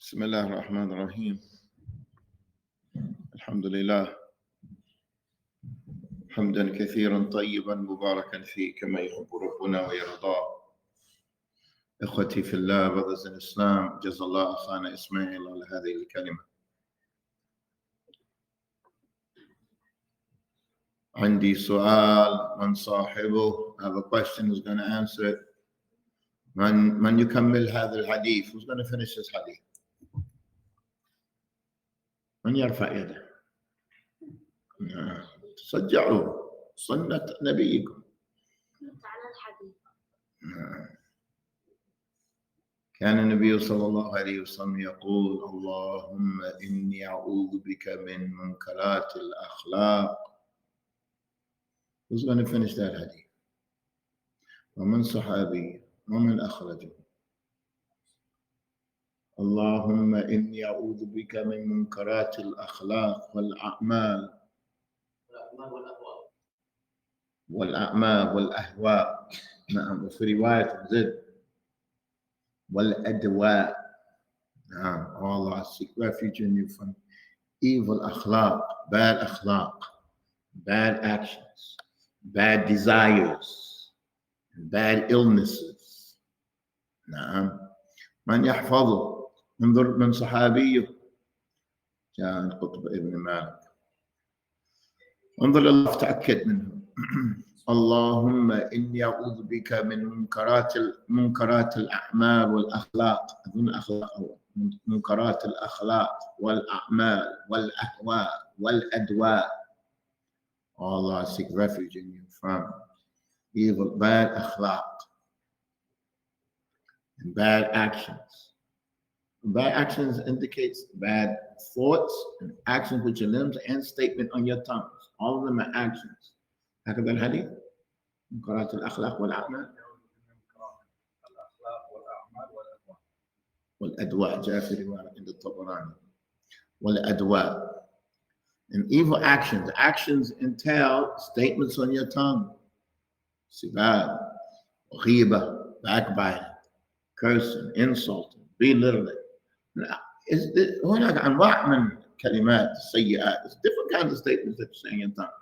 بسم الله الرحمن الرحيم. الحمد لله حمدا كثيرا طيبا مباركا فيه كما يحب ربنا ويرضاه. إخوتي في الله, brothers in Islam, جزا الله أخانا إسماعيل على هذه الكلمة. عندي سؤال من صاحبه. I have a question, who's going to answer it. من يكمل هذا الحديث? Who's going to finish this hadith? من يرفع يده؟ تشجعوا سنة نبيكم. على الحديث. كان النبي صلى الله عليه وسلم يقول: اللهم إني أعوذ بك من منكرات الأخلاق. Who's going to finish that hadith? ومن صحابي ومن أخرجه؟ اللهم إني أعوذ بك من منكرات الأخلاق والأعمال والأهواء. نعم. وفي رواية زد والأدواء. نعم. Oh Allah, I seek refuge in you from evil akhlaq, bad actions, bad desires, bad illnesses. نعم. من يحفظه؟ انظر من صحابيه كان قطب ابن مالك. انظر الله تأكد منه. اللهم إني أعوذ بك من منكرات الأعمال والأخلاق. أظن أخلاق منكرات الأخلاق والأعمال والأهواء والأدواء. Allah, I seek refuge in you from evil, bad akhlaq and bad actions. Bad actions indicates bad thoughts and actions with your limbs and statement on your tongues. All of them are actions. هكذا الحديث. منكرات الأخلاق والأعمال والأدواء. جاء في رواية عند الطبراني. والأدواء. And evil actions entail statements on your tongue. سباب, غيبة, backbiting, cursing, insulting, belittling. هناك أنواع من كلمات السيئات. There's different kinds of statements that you say in your tongue.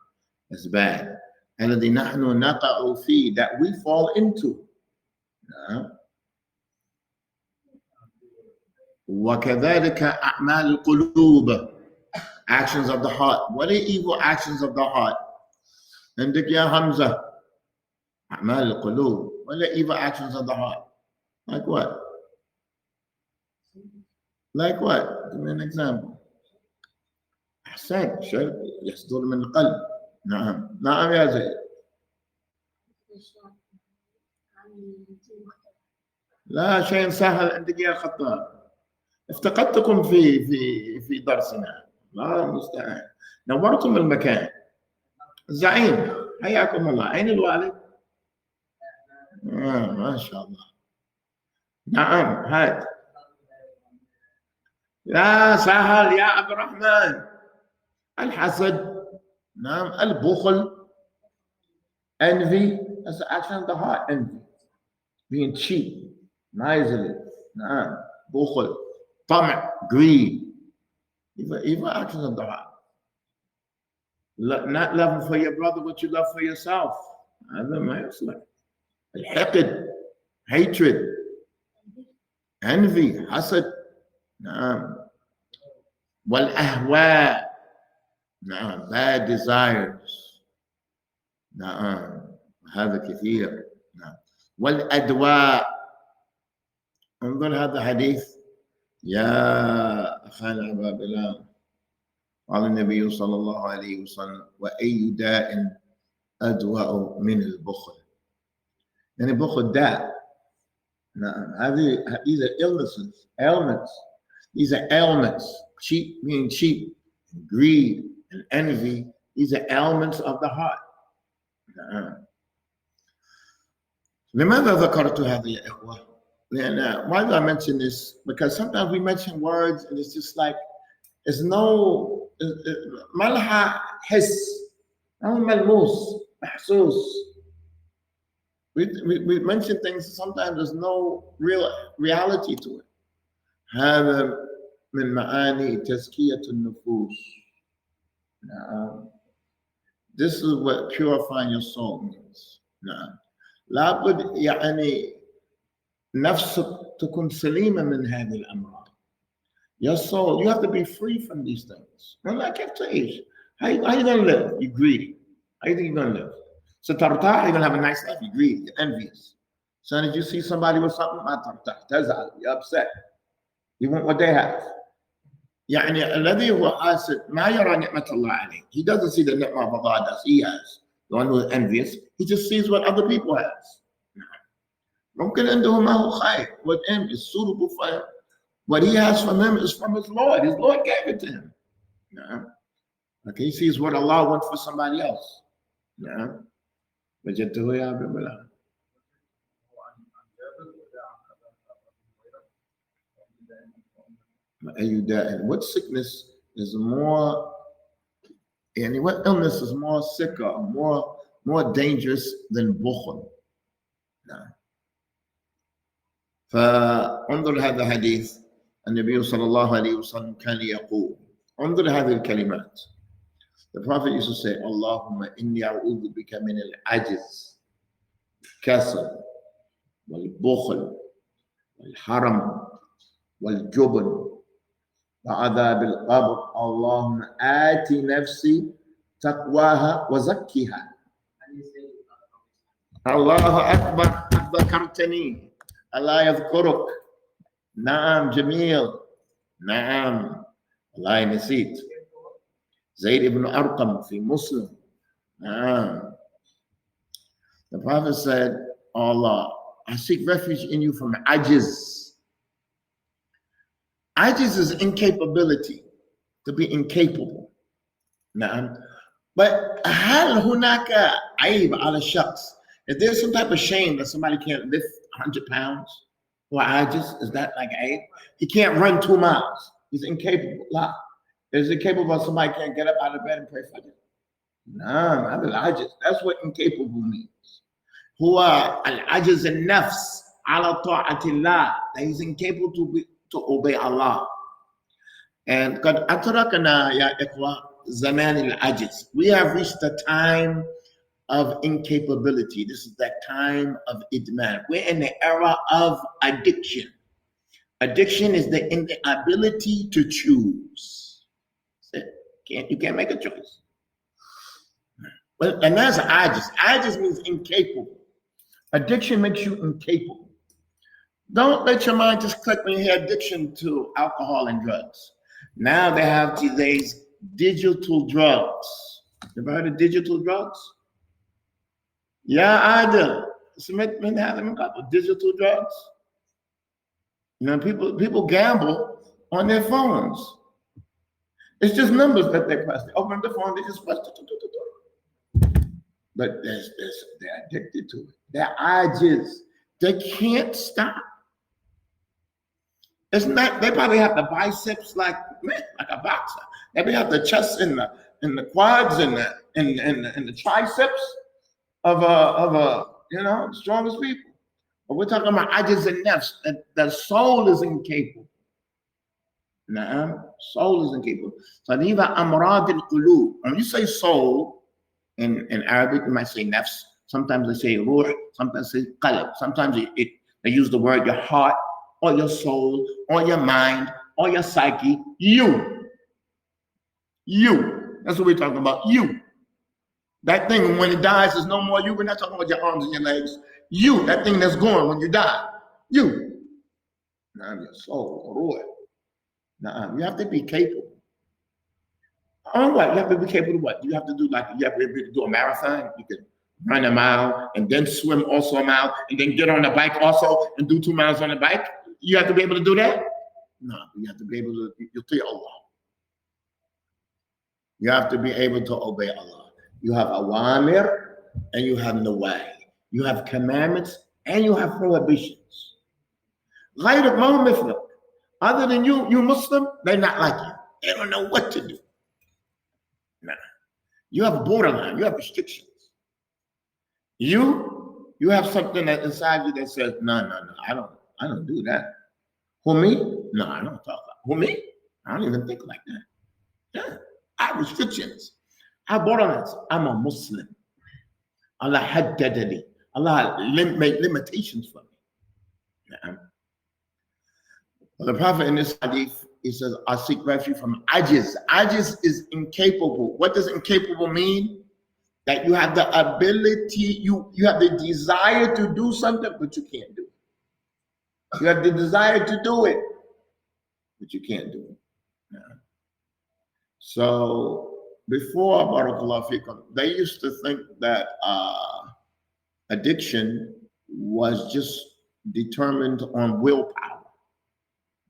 It's bad. الذي نحن نقع فيه, that we fall into. وكذلك أعمال القلوب, actions of the heart. What are evil actions of the heart? عندك يا حمزة أعمال القلوب. What are evil actions of the heart? Like what? Like what? Give me an example. أحسن. شيء يصدر من القلب. نعم. نعم يا زيد. لا شيء سهل عندك يا خطاب. افتقدتكم في درسنا. الله المستعان. نورتم المكان. الزعيم حياكم الله. أين الوالد؟ ما شاء الله. نعم هات. لا سهل يا عبد الرحمن. الحسد. نعم. البخل. Envy. That's the action of the heart. Envy. Being cheap. Miserly. نعم. بخل. طمع. Greed. Evil actions of the heart. Not loving for your brother what you love for yourself. هذا ما يصلح. الحقد. Hatred. Envy. حسد. نعم. والأهواء. نعم. Bad desires. نعم. هذا كثير. نعم. والأدواء. انظر هذا حديث يا أخانا عباد الله. قال النبي صلى الله عليه وسلم: وأي داء أدواء من البخل. يعني البخل داء. نعم. these are ailments. These are ailments. Cheap, being cheap, and greed and envy. These are ailments of the heart. لماذا ذكرت هذه يا إخوة؟ Why do I mention this? Because sometimes we mention words and it's just like it's no ما لها حس. أو ملموس محسوس. We mention things sometimes there's no real reality to it. هذا من معاني تزكية النفوس. نعم. This is what purifying your soul means. نعم. لابد يعني نفسك تكون سليمة من هذه الأمراض. Your soul, you have to be free from these things. And like I تعيش. How you gonna live? You're greedy. How you think you're gonna live? So ترتاح, you're gonna have a nice life. You're greedy, you're envious. So as you see somebody with something, ما ترتاح, تزعل, you're upset. You want what they have. يعني الذي هو حاسد ما يرى نعمة الله عليه. He doesn't see the ni'mah of Allah that he has. The one who is envious, he just sees what other people have. ممكن عنده ما هو خير. What him is suitable for him. What he has from him is from his Lord. His Lord gave it to him. Okay, he sees what Allah wants for somebody else. وجدته يا أبي بلال. What sickness is more, and what illness is more sicker, more dangerous than بخل? فانظر هذا الحديث. النبي صلى الله عليه وسلم كان يقول, انظر هذه الكلمات. The Prophet used to say, اللهم إني أعوذ بك من العجز, الكسل, والبخل, والحرم, والجبن, وعذاب القبر. اللهم آت نفسي تقواها وزكها. الله أكبر, ذكرتني, الله يذكرك. نعم جميل. نعم والله نسيت. زيد ibn Arqam في Muslim. نعم. The Prophet said, Allah, I seek refuge in you from ajiz. Ajiz is incapability, to be incapable. نعم. But هل هناك عيب على الشخص? Is there some type of shame that somebody can't lift 100 pounds? Or ajiz? Is that like عيب? He can't run 2 miles. He's incapable. لا. Is it capable of somebody can't get up out of bed and pray for you? No, هذا العجز. That's what incapable means. هو العجز النفس على طاعة الله. That he's incapable to obey Allah. And قد أتركنا يا إخوة زمان العجز. We have reached the time of incapability. This is that time of idman. We're in the era of addiction. Addiction is the inability to choose. You can't make a choice. And that's ajiz. Ajiz means incapable. Addiction makes you incapable. Don't let your mind just click when you hear addiction to alcohol and drugs. Now they have today's digital drugs. You ever heard of digital drugs? Yeah, I do. Digital drugs. You know, people gamble on their phones. It's just numbers that they press. They open the phone, they just press. But they're addicted to it. They're ajiz. They can't stop. It's not. They probably have the biceps like a boxer. They probably have the chest and the quads and the triceps of a strongest people. But we're talking about ajiz and nafs. The soul is incapable. Soul is incapable. So these are amrad al-qulub. When you say soul in Arabic, you might say nafs. Sometimes they say ruh. Sometimes they say qalb. Sometimes they use the word your heart or your soul or your mind or your psyche. You. That's what we're talking about. You. That thing when it dies is no more you. We're not talking about your arms and your legs. You. That thing that's gone when you die. You. Now your soul, ruh. You have to be capable. On what? You have to be capable of what? You have to do you have to be able to do a marathon. You can run a mile and then swim also a mile and then get on the bike also and do 2 miles on the bike. You have to be able to do that? No, you have to be able to yuti Allah. You have to be able to obey Allah. You have awamir and you have nawahi. You have commandments and you have prohibitions. غيرك ما هو مثلك. Other than you Muslim, they're not like you. They don't know what to do. Nah. You have a borderline. You have restrictions. You have something that inside you that says, no, I don't do that. Who, me? No, I don't talk about. Who, me? I don't even think like that. Yeah, I have restrictions. I have borderlines. I'm a Muslim. Allah haddadani. Allah made limitations for me. Yeah. Well, the Prophet in this hadith, he says, I seek refuge from ajiz. Ajiz is incapable. What does incapable mean? That you have the ability, you have the desire to do something, but you can't do it. You have the desire to do it, but you can't do it. Yeah. So before Barakallahu Fikum, they used to think that addiction was just determined on willpower.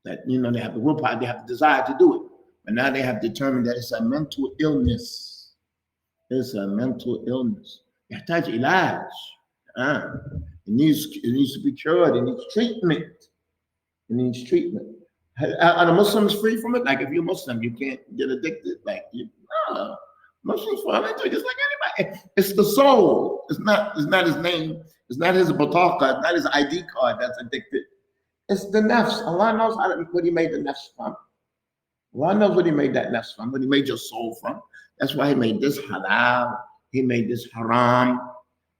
That, you know, they have the willpower, they have the desire to do it. But now they have determined that it's a mental illness. It's a mental illness. يحتاج علاج. It needs to be cured. It needs treatment. It needs treatment. Are the Muslims free from it? Like, if you're Muslim, you can't get addicted. Like, Muslims fall into it just like anybody. It's the soul. It's not his name. It's not his bataqa. It's not his ID card that's addicted. It's the nafs. Allah knows what he made the nafs from. Allah knows what he made that nafs from, what he made your soul from. That's why he made this halal. He made this haram.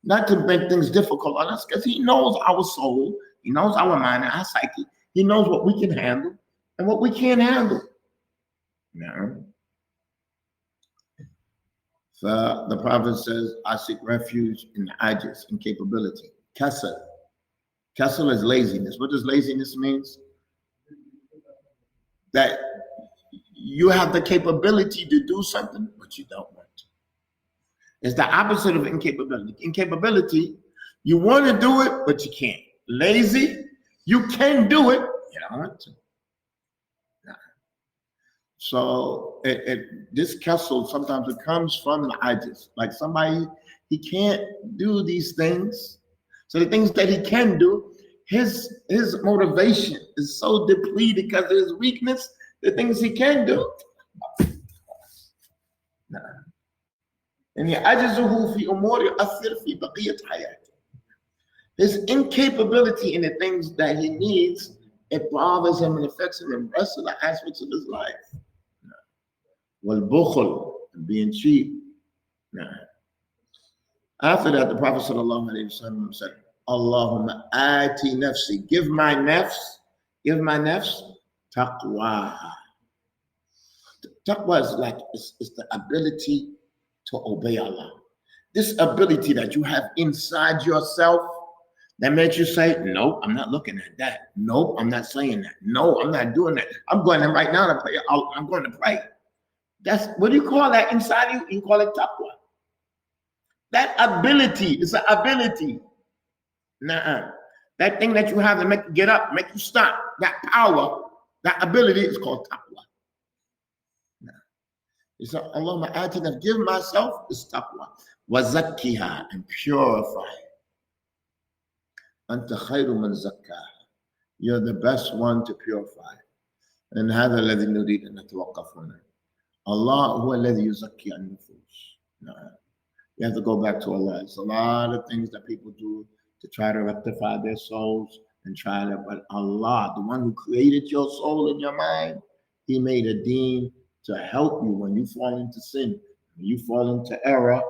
Not to make things difficult on us, because he knows our soul. He knows our mind and our psyche. He knows what we can handle and what we can't handle. No. So the Prophet says, I seek refuge in ajiz, incapability. Kasal. Kasal is laziness. What does laziness mean? That you have the capability to do something, but you don't want to. It's the opposite of incapability. Incapability, you want to do it, but you can't. Lazy, you can do it, you don't want to. No. So this kasal, sometimes it comes from the ajiz. Like somebody, he can't do these things. So the things that he can do, his motivation is so depleted because of his weakness. The things he can do. Nah. And his incapability in the things that he needs, it bothers him and affects him in the rest of the aspects of his life. Well, bukhul, being cheap. Nah. After that, the Prophet ﷺ said, Allahumma ati nafsi, give my nafs, taqwa. Taqwa is like, it's the ability to obey Allah. This ability that you have inside yourself that makes you say, nope, I'm not looking at that. Nope, I'm not saying that. No, I'm not doing that. I'm going in right now to pray. I'm going to pray. That's, what do you call that inside you? You call it taqwa. That ability is an ability. That thing that you have to make you get up, make you stop, that power, that ability is called taqwa. He said, Allahumma atina, give myself this taqwa. Wa zakkiha, and purify. Anta khayru man zakkaha. You're the best one to purify. And هذا الذي نريد أن نتوقف هنا. Allah هو الذي يزكي النفوس. You have to go back to Allah. It's a lot of things that people do to try to rectify their souls and try to, but Allah, the one who created your soul and your mind, he made a deen to help you when you fall into sin, when you fall into error,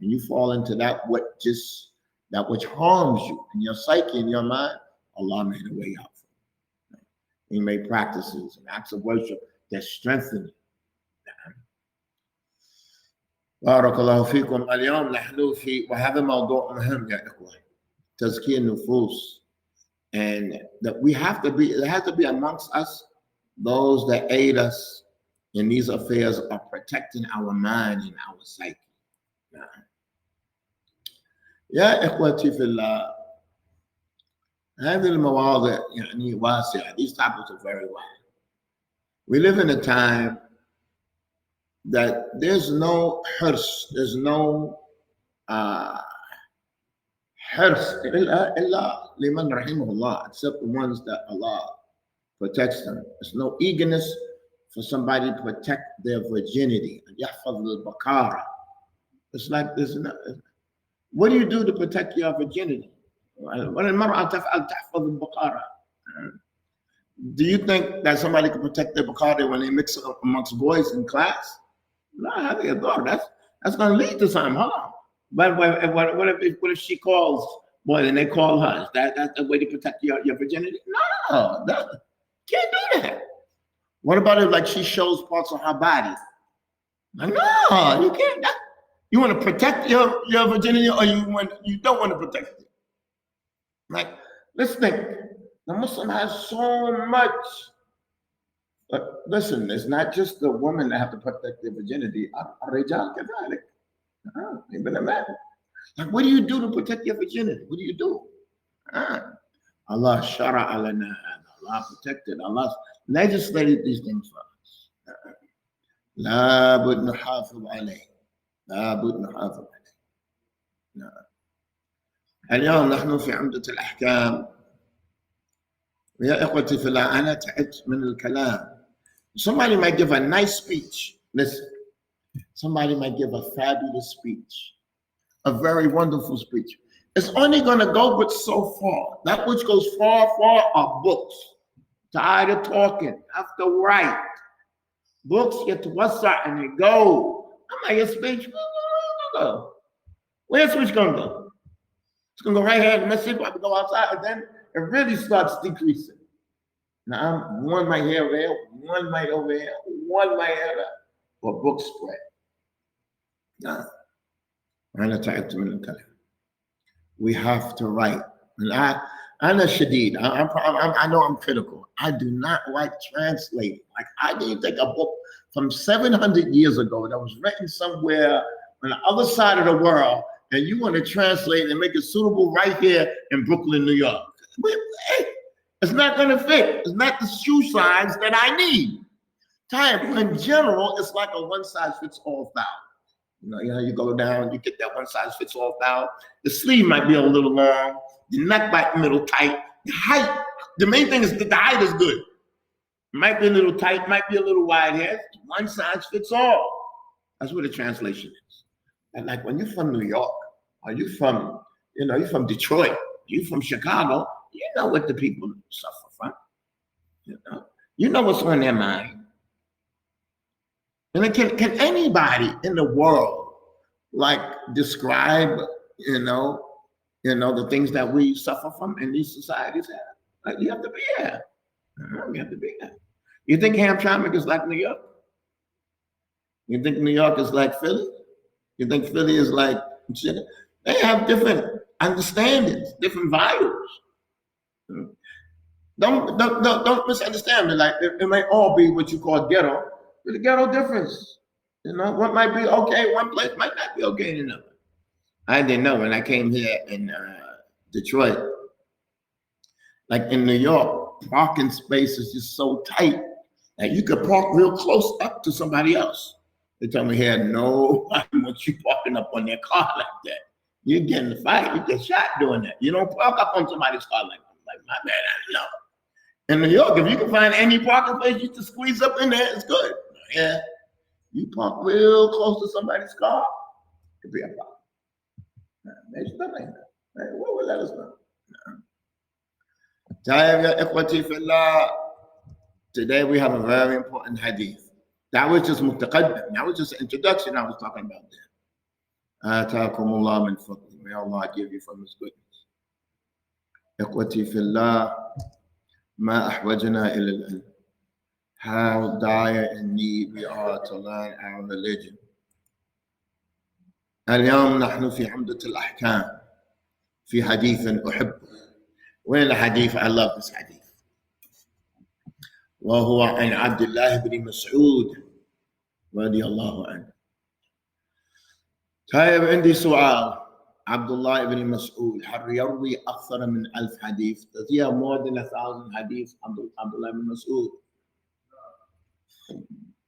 and you fall into that which harms you in your psyche and your mind. Allah made a way out for you. He made practices and acts of worship that strengthen you. بارك الله فيكم. اليوم نحن في وهذا موضوع مهم يا إخوة. تزكية النفوس. And that we have to be, there has to be amongst us those that aid us in these affairs of protecting our mind and our psyche. يا إخوتي في الله, هذه المواضيع يعني واسعة. These topics are very wide. We live in a time that there's no hirs, there's no hirs illa liman rahimahullah, except the ones that Allah protects them. There's no eagerness for somebody to protect their virginity. It's like this. What do you do to protect your virginity? Do you think that somebody can protect their Bacardi when they mix it up amongst boys in class? No, I think it's daughter. That's going to lead to something. Hold on. But what if she calls boy and they call her? That's a way to protect your virginity? No, can't do that. What about if like she shows parts of her body? Like, no, you can't. You want to protect your virginity, or you don't want to protect it? Like, let's think. The Muslim has so much. But listen, it's not just the women that have to protect their virginity. Even a man. Like, what do you do to protect your virginity? What do you do? Allah shara alana. Allah protected. Allah legislated these things for us. لا بد نحافظ عليه. لا بد نحافظ عليه. نعم. اليوم نحن في عمدة الأحكام. يا إخوتي في الله أنا تعبت من الكلام. Somebody might give a nice speech. Listen. Somebody might give a fabulous speech. A very wonderful speech. It's only going to go but so far. That which goes far are books. Tired of talking. Have to write. Books get to what's that and they go. I'm like, your speech, where's your speech going to go? It's going to go right here in the message, I go outside, and then it really starts decreasing. Now, one might hear there, one might over here, one might hear that, but books spread. Now, we have to write. And I'm a shadid. I know I'm critical. I do not like translating. Like, I didn't take a book from 700 years ago that was written somewhere on the other side of the world, and you want to translate it and make it suitable right here in Brooklyn, New York. It's not going to fit. It's not the shoe size that I need. In general, it's like a one-size-fits-all style. You know, you go down, you get that one-size-fits-all style. The sleeve might be a little long. The neck might be a little tight. The height, the main thing is that the height is good. Might be a little tight, might be a little wide here. One size fits all. That's what the translation is. And like when you're from New York, or you're from Detroit, you're from Chicago, you know what the people suffer from. You know what's on their mind. And can anybody in the world like describe, the things that we suffer from in these societies? Like, you have to be here. You have to be here. You think Hamtramck is like New York? You think New York is like Philly? You think Philly is like Chicago? They have different understandings, different values. Don't misunderstand me. Like, it might all be what you call ghetto. There's a ghetto difference. What might be okay one place might not be okay in another. I didn't know when I came here in Detroit. Like in New York, parking space is just so tight that you could park real close up to somebody else. They tell me here, nobody wants you parking up on their car like that. You get in the fight, you get shot doing that. You don't park up on somebody's car like that. Like, my bad, I don't know. In New York, if you can find any parking place you can squeeze up in there, it's good. Yeah, you park real close to somebody's car, it could be a problem. Maybe stuff like that. What would let us know? Today we have a very important hadith. That was just mutaqaddim. That was just an introduction I was talking about there. آتاكم الله من فضله. May Allah give you from His goodness. إخوتي في الله ما أحوجنا إلى العلم. How dire in need we are to learn our religion. اليوم نحن في عمدة الأحكام في حديث أحبه. وين الحديث؟ I love this hadith. وهو عن عبد الله بن مسعود رضي الله عنه. طيب عندي سؤال. عبد الله بن مسعود هل يروي أكثر من 1000 حديث? Does he have more than 1,000 hadith? Abdullah ibn Mas'ud.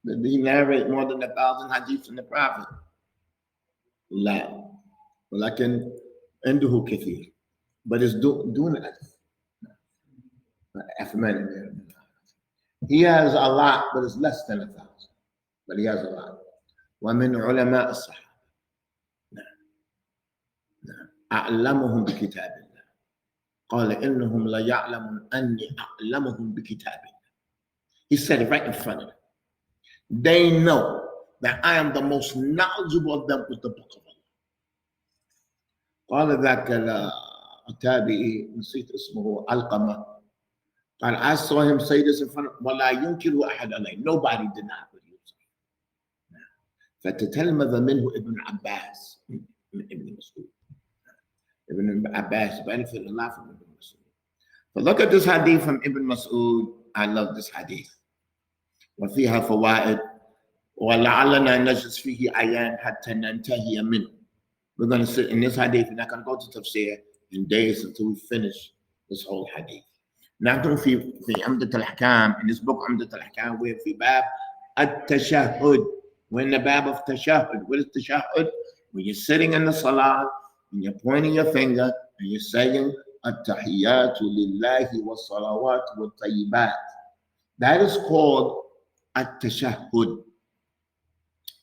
Did he narrate more than 1,000 hadiths from the Prophet? لا. ولكن عنده كثير. But it's دون 1000. He has a lot, but it's less than 1,000. But he has a lot. ومن علماء الصحابة. أعلمهم بكتاب الله. قال إنهم لا يعلمون أني أعلمهم بكتاب الله. He said it right in front of them. They know that I am the most knowledgeable of them with the book of Allah. قال ذاك التابعي نسيت اسمه علقمة. قال I saw him say this in front of ولا ينكر أحد عليه. Nobody denied what he was saying. فتتلمذ منه ابن عباس من ابن مسعود. Ibn Abbas benefited a lot from Ibn Mas'ud. But look at this hadith from Ibn Mas'ud. I love this hadith. وفيها فوائد ولعلنا نجلس فيه أيام حتى ننتهي منه. We're going to sit in this hadith. We're not going to go to tafsir in days until we finish this whole hadith. نحن في عمدة الأحكام, in this book عمدة الأحكام, we're في باب التشهد. We're in the bab of tashahhud. What is tashahhud? When you're sitting in the salah, and you're pointing your finger and you're saying at-tahiyyatu lillahi wa salawat wa tayyibat. That is called at-tashahhud.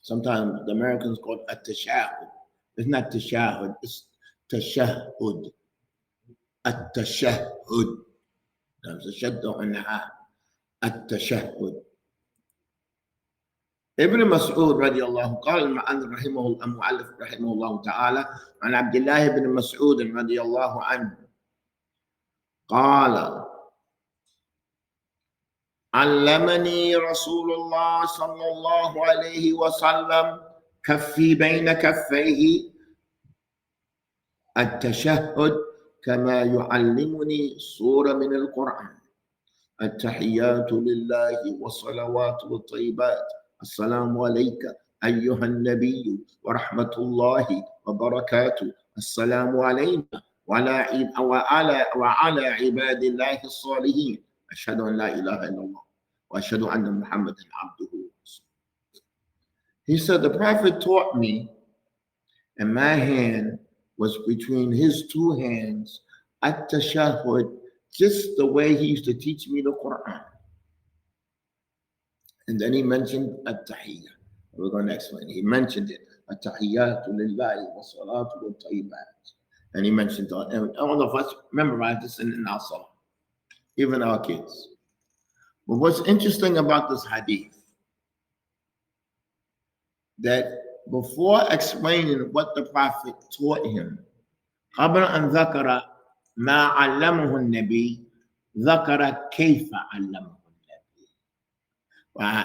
Sometimes the Americans call it at-tashahhud. It's not tashahhud, it's tashahhud. At-tashahhud. There's a shadda on the ha. At-tashahhud. ابن مسعود رضي الله قال المؤلف رحمه الله تعالى عن عبد الله بن مسعود رضي الله عنه قال علمني رسول الله صلى الله عليه وسلم كفي بين كفيه التشهد كما يعلمني سورة من القرآن التحيات لله والصلوات والطيبات السلام عليك أيها النبي ورحمة الله وبركاته السلام علينا وعلى عباد الله الصالحين أشهد أن لا إله إلا الله وأشهد أن محمدا عبده ورسوله. He said the Prophet taught me and my hand was between his two hands at tashahhud, just the way he used to teach me the Quran. And then he mentioned at-tahiyyah. We're going to explain. He mentioned it. At-tahiyyatu lillahi wa salatu wa tayyibat. And he mentioned all. And all of us memorize this in our salah, even our kids. But what's interesting about this hadith, that before explaining what the Prophet taught him, قبل أن ذكر ما علمه النبي ذكر كيف علمه.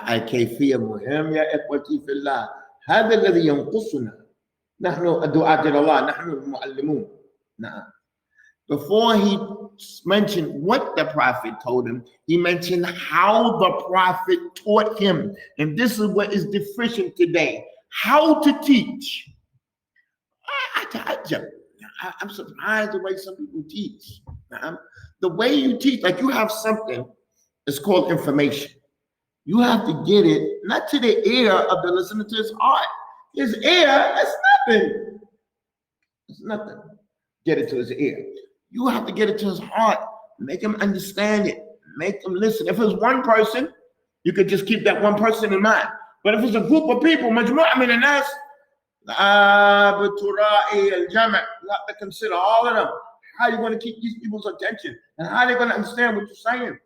الكيفية مهم يا إخوتي في الله. هذا الذي ينقصنا. نحن الدعاة إلى الله، نحن المعلمون. نعم. Before he mentioned what the Prophet told him, he mentioned how the Prophet taught him. And this is what is deficient today. How to teach. I'm surprised the way some people teach. The way you teach, like you have something, it's called information. You have to get it, not to the ear of the listener, to his heart. His ear, that's nothing. It's nothing. Get it to his ear. You have to get it to his heart. Make him understand it. Make him listen. If it's one person, you could just keep that one person in mind. But if it's a group of people, مجموعة من الناس, بتراعي الجمع, you have to consider all of them. How are you going to keep these people's attention? And how are they going to understand what you're saying?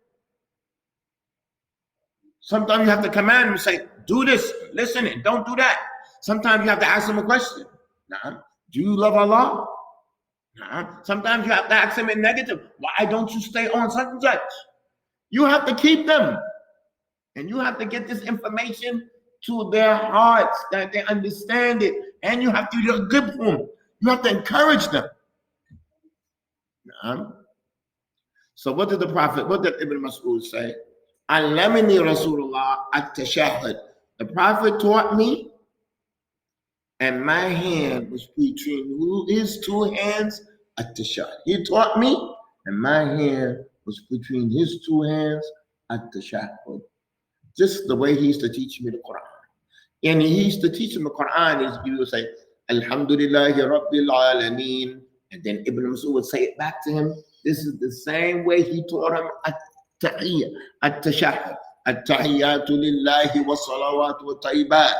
Sometimes you have to command them and say, do this, listen, and don't do that. Sometimes you have to ask them a question. Do you love Allah? Sometimes you have to ask them in negative. Why don't you stay on such and such? You have to keep them. And you have to get this information to their hearts, that they understand it. And you have to give them. You have to encourage them. So what did the Prophet, what did Ibn Mas'ud say? Allamani Rasulullah at-tashahhud. The Prophet taught me, and my hand was between his two hands at-tashahhud. He taught me, and my hand was between his two hands at-tashahhud. Just the way he used to teach me the Quran. And he used to teach him the Quran. He would say, Alhamdulillahi Rabbil Alameen. And then Ibn Mas'ud would say it back to him. This is the same way he taught him at-tahiyyah, at-tashahhud, at-tahiyyatu lillahi wa salawat wa tayyibat.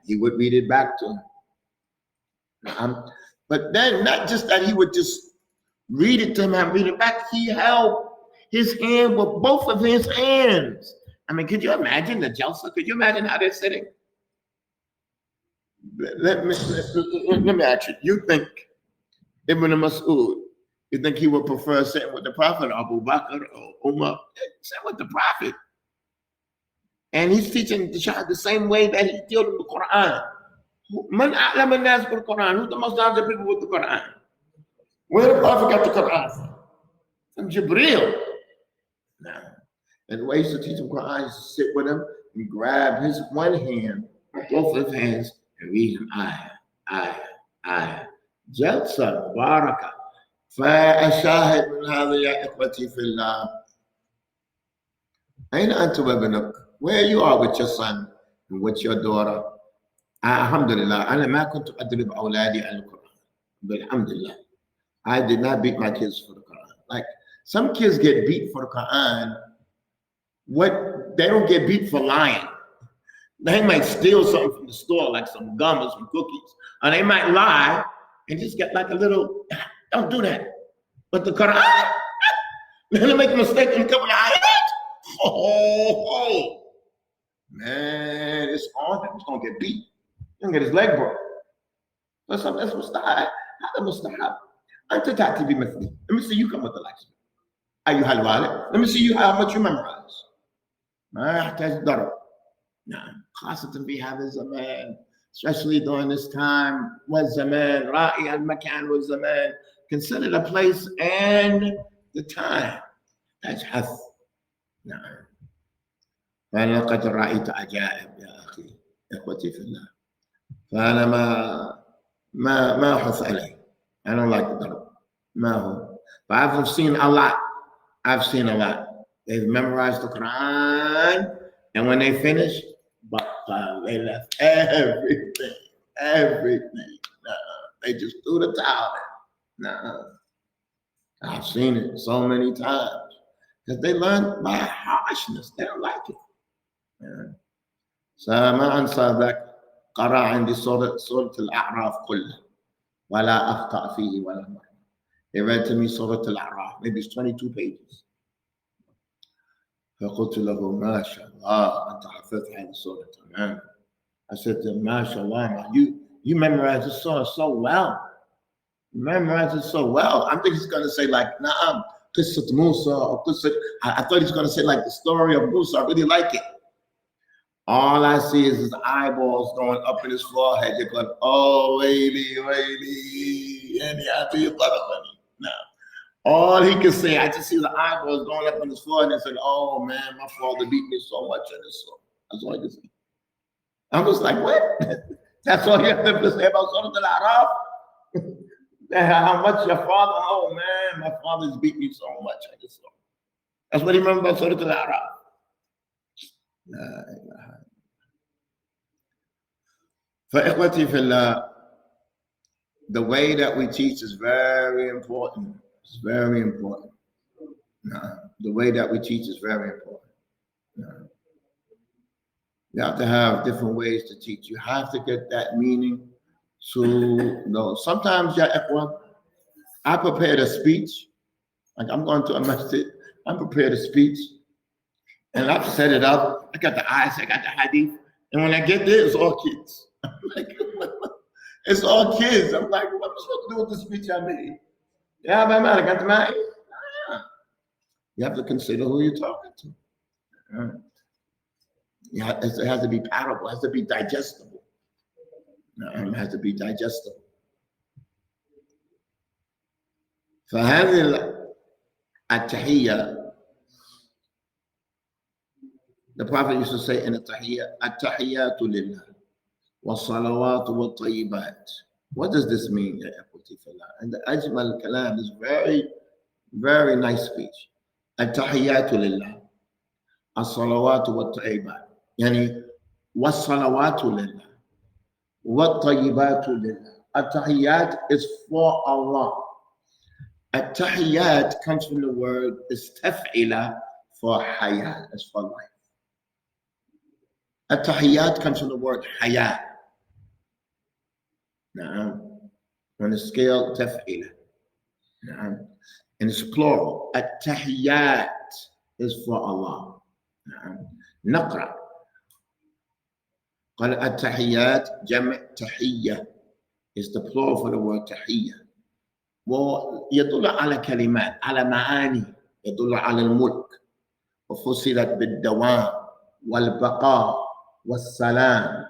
He would read it back to him. But then not just that he would just read it to him and read it back. He held his hand with both of his hands. I mean, could you imagine the jalsa? Could you imagine how they're sitting? Let me ask you. You think Ibn Mas'ud, you think he would prefer sitting with the Prophet, Abu Bakr or Umar? Sit with the Prophet. And he's teaching the child the same way that he dealt with the Quran. Man a'lam an-nas bil Quran. Who's the most knowledgeable people with the Quran? Where the Prophet got the Quran from? From Jibreel. Now, and the way he used to teach him Quran, he used to sit with him and grab his one hand, both his hands, and read him ayah. Jalsa baraka. فأشاهد من هذا يا إخوتي في الله. أين أنت وابنك? Where you are with your son and with your daughter? Alhamdulillah, أنا ما كنت أدرب أولادي على القرآن. Alhamdulillah, I did not beat my kids for the Quran. Like some kids get beat for the Quran. What they don't get beat for lying. They might steal something from the store, like some gum or some cookies, or they might lie and just get like a little. Don't do that. But the Quran, they make a mistake in a couple of ayat. Oh, man, it's on him. He's gonna get beat. He's gonna get his leg broke. That's mustahab. هذا مستحب. أنت تأتي بمثلي. Let me see you come with the likes. أيها الوالد. Let me see you how much you memorize. ما يحتاج ضرب. نعم. خاصة في هذا الزمان. Especially during this time. والزمان. راعي المكان والزمان. Consider the place and the time. That's حث. نعم. فأنا قد رأيت عجائب يا أخي إخوتي في الله. فأنا ما أحث عليه. I don't like the ضرب. ما هو. But I've seen a lot. They've memorized the Quran, and when they finish, they left everything. No, they just threw the towel in. No, I've seen it so many times because they learn by harshness. They don't like it. فما أنسى ذاك قرأ عندي سورة الأعراف كلها ولا أخطأ فيه ولا مرة. They read to me سورة الأعراف, maybe it's 22 pages. فقلت له ما شاء الله أنت حفظت هذه السورة تمام. I said to him, ما شاء الله, you memorized this surah so well. You memorized it so well. I think he's going to say like, Na'am, قصة Musa or قصة. I thought he's going to say like the story of Musa. I really like it. All I see is his eyeballs going up in his forehead. You're going, oh, waily. And no. All he can say, I just see the eyeballs going up in his forehead and said, oh man, my father beat me so much in this song. That's all I can say. I'm just like, what? That's all you have to say about Surah Al-A'raf? How much your father, oh man, my father's beat me so much in this song. That's what he remembered about Surah Al-A'raf. فإخوتي في الله, the way that we teach is very important. It's very important. The way that we teach is very important. You have to have different ways to teach. You have to get that meaning to those. Sometimes, I prepared a speech. Like I'm going to a masjid. I prepared a speech. And I've set it up. I got the ayahs, I got the hadith. And when I get there, it's all kids. I'm like, it's all kids. I'm like, what am I supposed to do with the speech I made? Yeah, I got the mind. You have to consider who you're talking to. It has to be palatable. It has to be digestible. It has to be digestible. فهذه التحية, the Prophet used to say in التحية, التحيات لله والصلوات والطيبات. What does this mean? And the Ajmal Kalam is very, very nice speech. التحيات لله الصلوات والطيبات. يعني والصلوات لله والطيبات لله. التحيات is for Allah. التحيات comes from the word استفعل for hayat, it's for life. التحيات comes from the word hayat. On the scale تفعيل. And it's plural. التحيات is for Allah. نعم. نقرأ. قال التحيات جمع تحية is the plural for the word تحية، ويدل على كلمات، على معاني، يدل على الملك، وفصلت بالدوام والبقاء والسلام.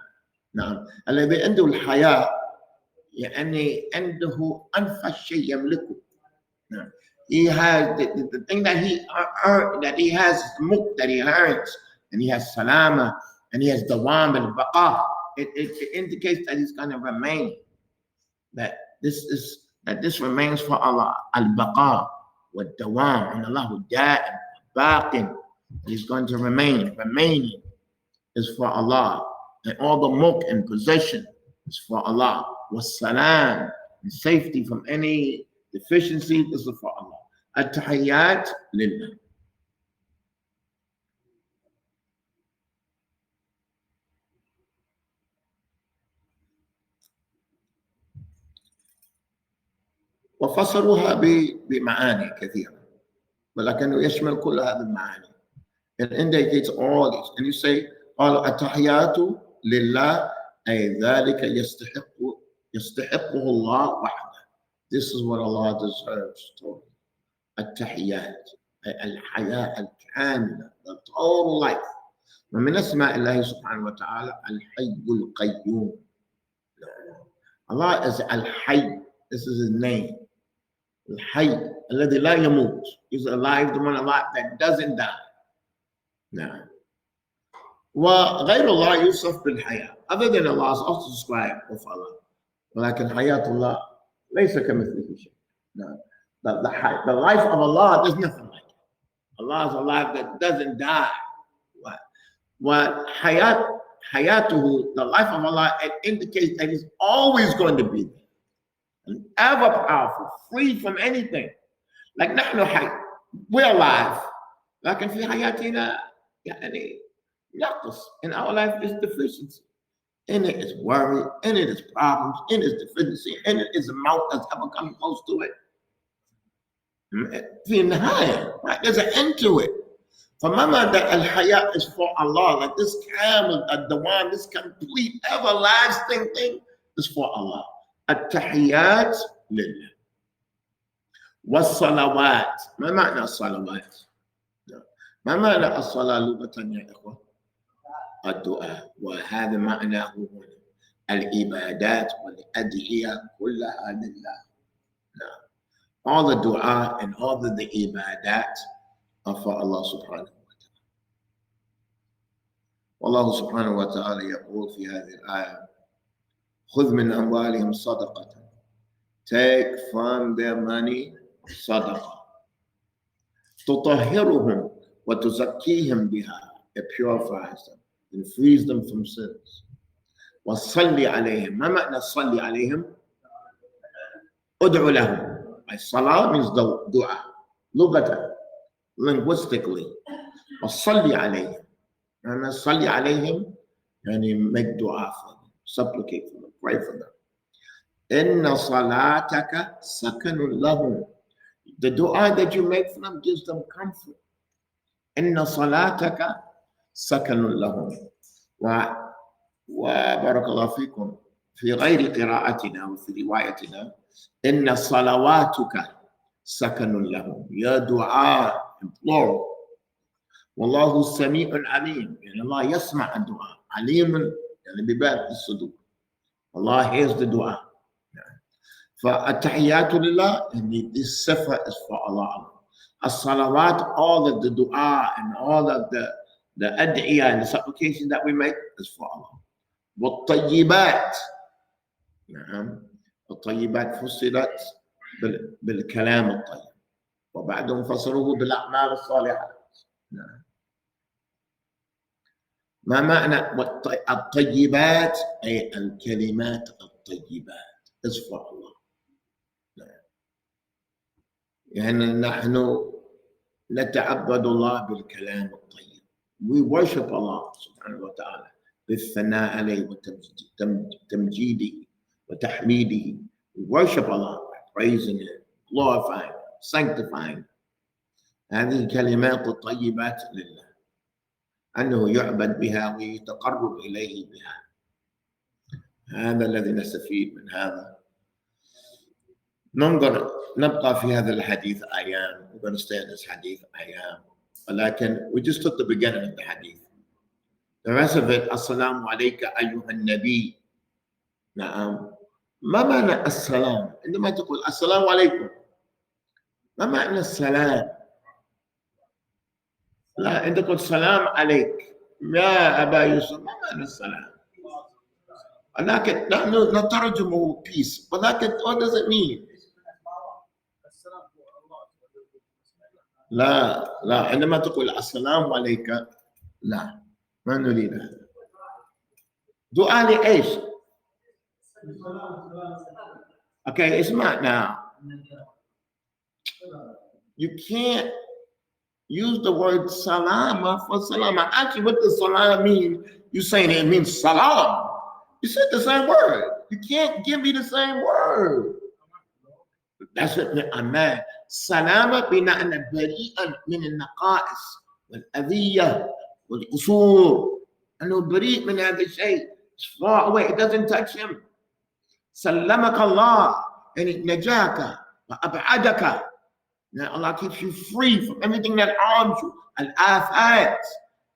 نعم. الذي عنده الحياة يعني عنده أنفس شيء يملكه. نعم. He has the thing that he earned, that he has mulk that he earns, and he has salama, and he has dawam and baqa. It indicates that he's going to remain. That this remains for Allah. Al-baqa wa dawam, and Allah da'im, baqin. He's going to remain. Remaining is for Allah, and all the mulk and possession is for Allah. Was-salam, and safety from any deficiency is for Allah. At-tahiyyat lillah. وفسروها بمعاني كثيرة، ولكنه يشمل كل هذه المعاني. It indicates all this. And you say, قالوا التحيات لله أي ذلك يستحقه الله وحده. This is what Allah deserves totally. التحيات أي الحياة الكاملة, the total life. ومن أسماء الله سبحانه وتعالى الحي القيوم. Allah is Al-Hayy. This is his name. Al-Hayy الذي لا يموت. He's alive, the one alive that doesn't die. نعم. وغير الله يوصف بالحياة. Other than Allah is also described with Allah. ولكن حياة الله ليس كمثله شيء. No. The life of Allah, there's nothing like it. Allah is alive that doesn't die. What hayatuhu, the life of Allah, it indicates that he's always going to be there. And ever powerful, free from anything. Like نحن حي, we're alive. لكن في حياتنا يعني نقص. In our life is deficiency. In it is worry, in it is problems, in it is deficiency, in it is a mouth that's ever come close to it. في النهاية, right? There's an end to it. فماما that al-hayat is for Allah, like this camel, the one, this complete everlasting thing is for Allah. التحيات لله. والصلوات. ما معنى الصلوات؟ ما معنى الصلاة لغة يا إخوة؟ الدعاء. وهذا معناه هنا العبادات والأدعية كلها لله. All the dua and all the ibadat are for Allah subhanahu wa ta'ala. والله سبحانه وتعالى يقول في هذه الآية خذ من أموالهم صدقة. Take from their money صدقة. تطهرهم وتزكيهم بها. It purifies them and frees them from sins. وصلي عليهم. ما معنى صلي عليهم؟ ادعو لهم. Salah means the dua. لغة, linguistically. وصلي عليهم. And صلي عليهم يعني make dua for them, supplicate for them, pray for them. إن صلاتك سكن لهم. The dua that you make for them gives them comfort. إن صلاتك سكن لهم. وبارك الله فيكم. في غير قراءتنا وفي روايتنا إن صلواتك سكن لهم. يا دعاء plural. والله سميع عليم. يعني الله يسمع الدعاء. عليم يعني بباب الصدور. Allah hears the dua. فالتحيات لله, and this sifa is for Allah. As-salawat, all of the dua and all of the ad'iyah and the supplication that we make is for Allah. والطيبات. نعم. الطيبات فصلت بالكلام الطيب, وبعدهم فصلوه بالأعمال الصالحات. نعم. ما معنى الطيبات؟ أي الكلمات الطيبات is for Allah. نعم. يعني نحن نتعبد الله بالكلام الطيب. We worship Allah سبحانه وتعالى بالثناء عليه وتمجيده وتحميده. We worship Allah by praising Him, glorifying Him, sanctifying Him. هذه الكلمات الطيبات لله. أنه يعبد بها ويتقرب إليه بها. هذا الذي نستفيد من هذا. نبقى في هذا الحديث أيام. We're going to stay in this حديث أيام. ولكن we just took the beginning of the hadith. The rest of it, السلام عليك أيها النبي. نعم. ما معنى السلام؟ عندما تقول السلام عليكم، ما معنى السلام؟ لا، أنت تقول السلام عليك يا أبا يوسف، ما معنى السلام؟ ولكن نحن نترجمه peace، ولكن what does it mean؟ لا عندما تقول السلام عليك، لا ما نريد هذا. دعاء لإيش؟ Okay, اسمع now. You can't use the word salama for salama. Actually, what does salam mean? You're saying it means salam. You said the same word. You can't give me the same word. That's what I meant. سلامة بمعنى بريئا من النقائص والأذية والقصور. أنه بريء من هذا الشيء. It's far away. It doesn't touch him. سلمك الله يعني نجاك وأبعدك. Now Allah keeps you free from everything that harms you. Al-afat,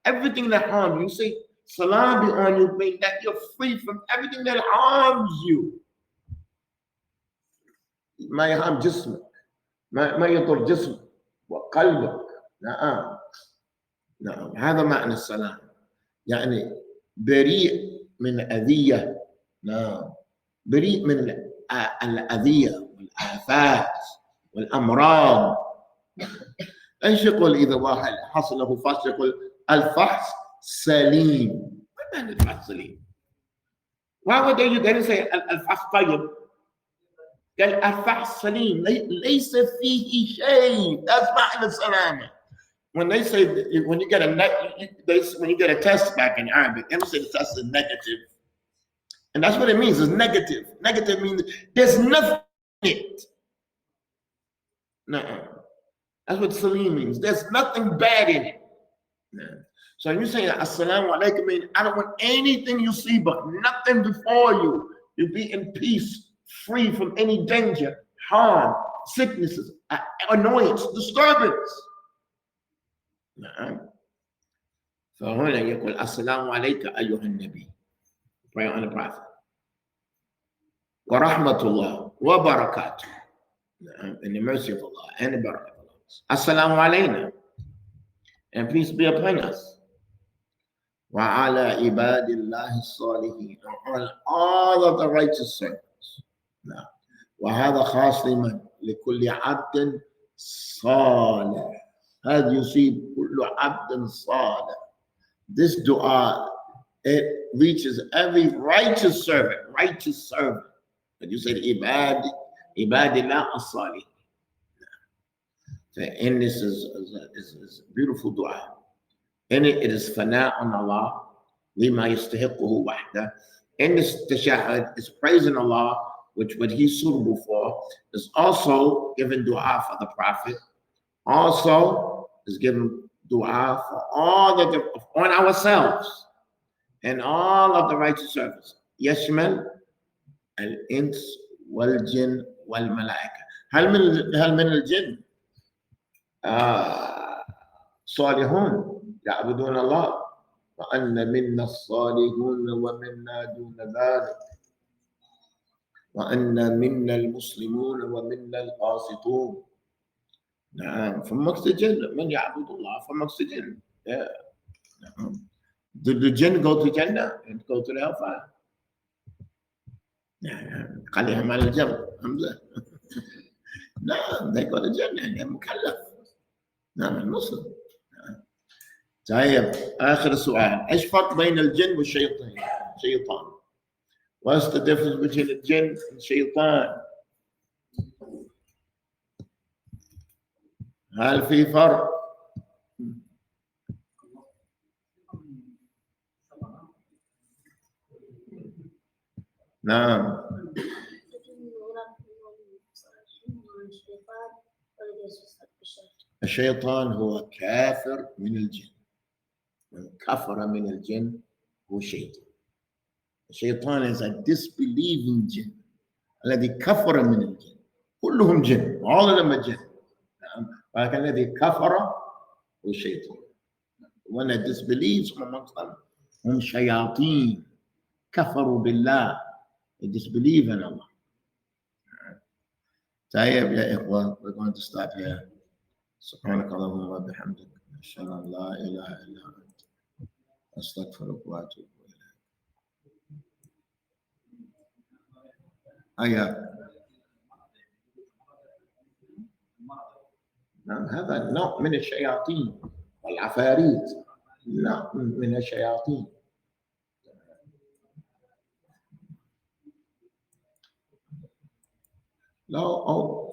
everything that harms you. You say salam be on you, mean that you're free from everything that harms you. ما يهام جسمك، ما يضر جسمك وقلبك. نعم هذا معنى السلام. يعني بريء من أذية. نعم بريء من الأذية والآفات والأمراض. ايش يقول إذا واحد حصل له فحص؟ يقول الفحص سليم. ما معنى الفحص سليم؟ Why would you then say الفحص طيب؟ قال الفحص سليم ليس فيه شيء. That's معنى السلامة. When they say when you get a test back in Arabic, they don't say the test is negative, and that's what it means. It's negative. Negative means there's nothing in it. No, that's what salim means. There's nothing bad in it. No. So when you say assalamu alaikum, mean I don't want anything you see, but nothing before you. You'll be in peace, free from any danger, harm, sicknesses, annoyance, disturbance. نعم. فهنا يقول السلام عليك أيها النبي. Pray on the Prophet. ورحمة الله وبركاته. In the mercy of Allah and the barakah of Allah. Assalamu alayna. And peace be upon us. وعلى عباد الله الصالحين. On all of the righteous servants. نعم. وهذا خاص لكل عبد صالح. هذا يصيب كل عبد صالح. This dua, it reaches every righteous servant. And you said ibadillah as-salih. And this is a beautiful dua. In it is fana on Allah, lima yastahiquhu wahda. In this tashahhud is praising Allah, which what He's suitable for. Is also giving dua for the Prophet. Also is giving dua for all on ourselves and all of the righteous servants. Yashmal al-ins wal-jinn wal-malaika. هل من الجن صالحون يعبدون الله وأن منا الصالحون ومنا دون ذلك وأن منا المسلمون ومنا القاسطون. نعم فمكس الجن من يعبد الله فمكس الجن. Did the jinn go to Jannah and go to the hellfire? نعم قال مال الجبل حمزة. نعم they go to Jannah and they're مكلف. نعم المسلم. طيب آخر سؤال، إيش فرق بين الجن والشيطان؟ What's the difference between the jinn and shaitan? هل في فرق؟ نعم. الشيطان هو كافر من الجن. كفر من الجن هو شيطان. الشيطان is a disbelieving جن الذي كفر من الجن. كلهم جن، معظم جن. نعم. ولكن الذي كفر هو الشيطان. When it disbelieves amongst them هم شياطين كفروا بالله. They disbelieve in Allah. طيب يا إخوة, we're going to stop here. سبحانك اللهم وبحمدك أشهد أن لا إله إلا أنت أستغفرك وأتوب إليك. نعم هذا نوع من الشياطين والعفاريت. لا من الشياطين. لا أو